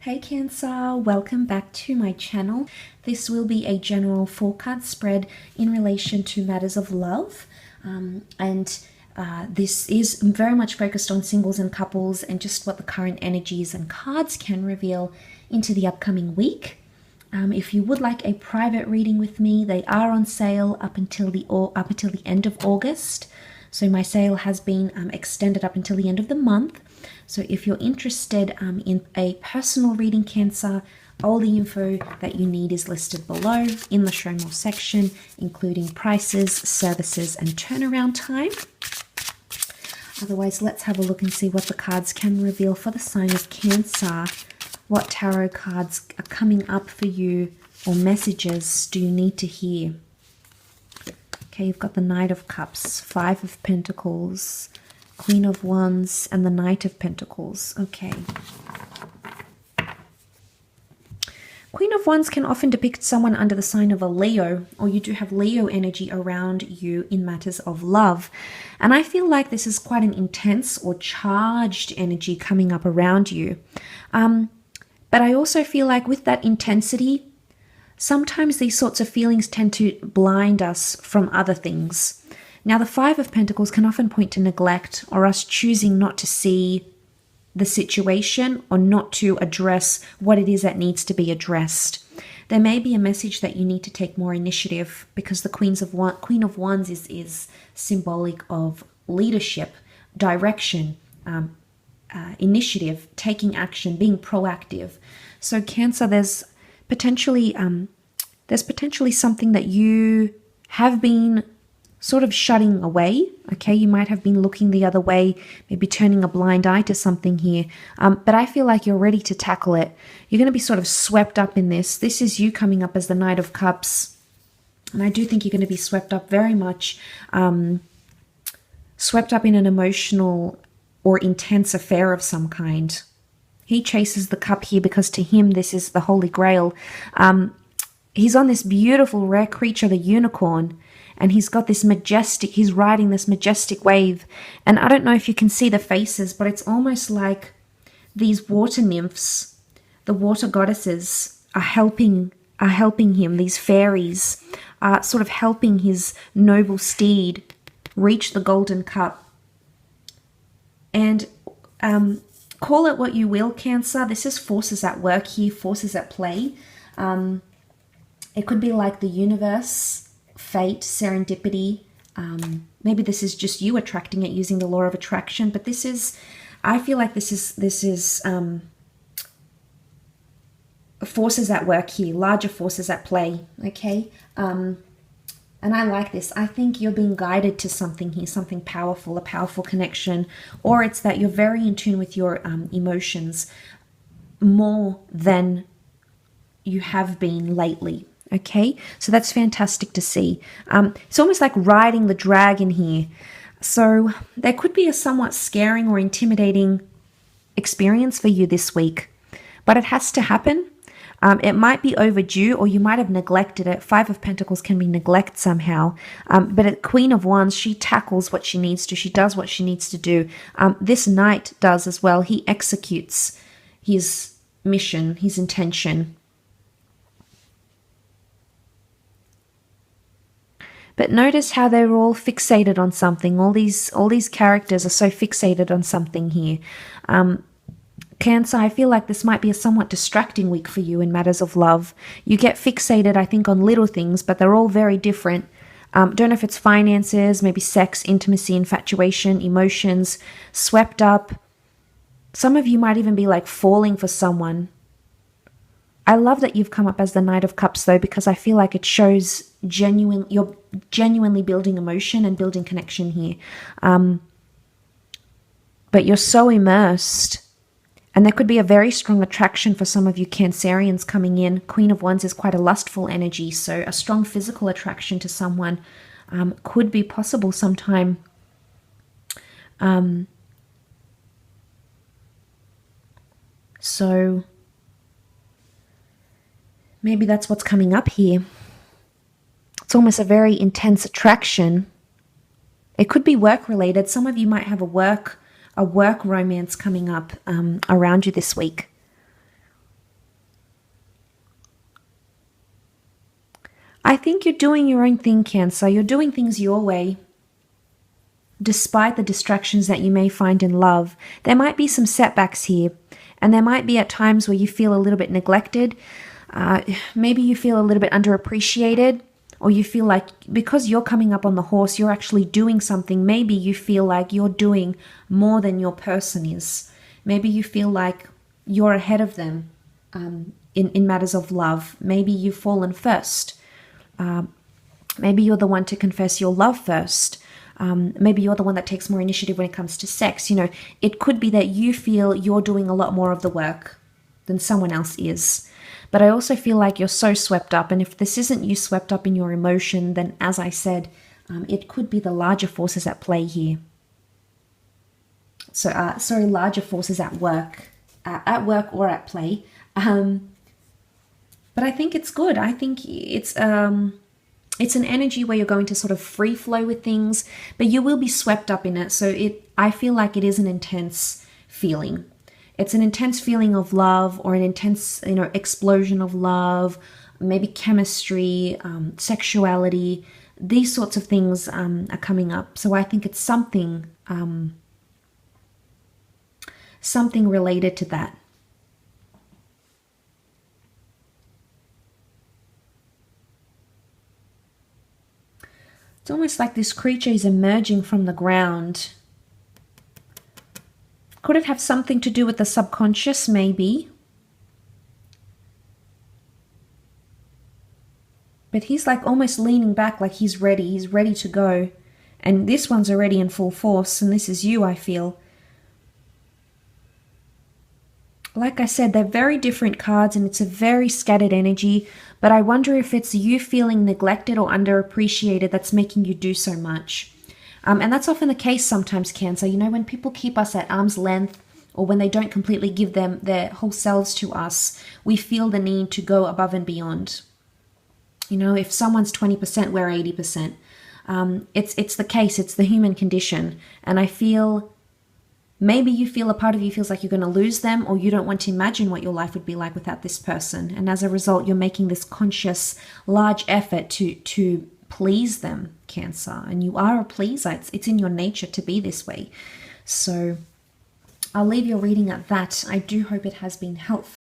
Hey Cancer, welcome back to my channel. This will be a general 4-card spread in relation to matters of love. This is very much focused on singles and couples and just what the current energies and cards can reveal into the upcoming week. If you would like a private reading with me, they are on sale up until the end of August. So my sale has been extended up until the end of the month. So if you're interested in a personal reading, Cancer, all the info that you need is listed below in the show more section, including prices, services, and turnaround time. Otherwise, let's have a look and see what the cards can reveal for the sign of Cancer. What tarot cards are coming up for you, or messages do you need to hear? Okay, you've got the Knight of Cups, 5 of Pentacles, Queen of Wands, and the Knight of Pentacles. Okay. Queen of Wands can often depict someone under the sign of a Leo, or you do have Leo energy around you in matters of love. And I feel like this is quite an intense or charged energy coming up around you. But I also feel like with that intensity, sometimes these sorts of feelings tend to blind us from other things. Now, the 5 of Pentacles can often point to neglect or us choosing not to see the situation or not to address what it is that needs to be addressed. There may be a message that you need to take more initiative, because the Queen of Wands is symbolic of leadership, direction, initiative, taking action, being proactive. So Cancer, there's potentially something that you have been sort of shutting away. Okay, you might have been looking the other way, maybe turning a blind eye to something here. But I feel like you're ready to tackle it. You're going to be sort of swept up in this. This is you coming up as the Knight of Cups. And I do think you're going to be swept up very much, swept up in an emotional or intense affair of some kind. He chases the cup here because to him this is the Holy Grail. He's on this beautiful rare creature, the unicorn, and he's got this he's riding this majestic wave. And I don't know if you can see the faces, but it's almost like these water nymphs, the water goddesses, are helping him. These fairies are sort of helping his noble steed reach the golden cup. And call it what you will, Cancer. This is forces at work here, forces at play. It could be like the universe, fate, serendipity. Maybe this is just you attracting it using the law of attraction. But I feel like this is forces at work here, larger forces at play. Okay. And I like this. I think you're being guided to something here, something powerful, a powerful connection, or it's that you're very in tune with your emotions more than you have been lately. Okay, so that's fantastic to see. It's almost like riding the dragon here. So there could be a somewhat scaring or intimidating experience for you this week, but it has to happen. It might be overdue, or you might have neglected it. 5 of Pentacles can be neglect somehow. But at Queen of Wands, she tackles what she needs to. She does what she needs to do. This Knight does as well. He executes his mission, his intention. But notice how they're all fixated on something. All these characters are so fixated on something here. Cancer, I feel like this might be a somewhat distracting week for you in matters of love. You get fixated, I think, on little things, but they're all very different. Don't know if it's finances, maybe sex, intimacy, infatuation, emotions, swept up. Some of you might even be like falling for someone. I love that you've come up as the Knight of Cups, though, because I feel like it shows you're genuinely building emotion and building connection here. But you're so immersed. And there could be a very strong attraction for some of you Cancerians coming in. Queen of Wands is quite a lustful energy, so a strong physical attraction to someone could be possible sometime. So maybe that's what's coming up here. It's almost a very intense attraction. It could be work related. Some of you might have a work romance coming up around you this week. I think you're doing your own thing, Cancer. You're doing things your way. Despite the distractions that you may find in love, there might be some setbacks here. And there might be at times where you feel a little bit neglected. Maybe you feel a little bit underappreciated. Or you feel like because you're coming up on the horse, you're actually doing something. Maybe you feel like you're doing more than your person is. Maybe you feel like you're ahead of them in matters of love. Maybe you've fallen first. Maybe you're the one to confess your love first. Maybe you're the one that takes more initiative when it comes to sex. You know, it could be that you feel you're doing a lot more of the work than someone else is. But I also feel like you're so swept up. And if this isn't you swept up in your emotion, then as I said, it could be the larger forces at play here. So, larger forces at work or at play. But I think it's good. I think it's an energy where you're going to sort of free flow with things, but you will be swept up in it. So I feel like it is an intense feeling. It's an intense feeling of love, or an intense, explosion of love, maybe chemistry, sexuality. These sorts of things are coming up. So I think it's something related to that. It's almost like this creature is emerging from the ground. Could it have something to do with the subconscious, maybe? But he's like almost leaning back, like he's ready. He's ready to go. And this one's already in full force, and this is you, I feel. Like I said, they're very different cards, and it's a very scattered energy. But I wonder if it's you feeling neglected or underappreciated that's making you do so much. And that's often the case sometimes, Cancer. You know, when people keep us at arm's length, or when they don't completely give them their whole selves to us, we feel the need to go above and beyond. You know, if someone's 20%, we're 80%. It's the case. It's the human condition. And I feel maybe you feel a part of you feels like you're going to lose them, or you don't want to imagine what your life would be like without this person. And as a result, you're making this conscious, large effort to please them, Cancer. And you are a pleaser. It's in your nature to be this way. So I'll leave your reading at that. I do hope it has been helpful.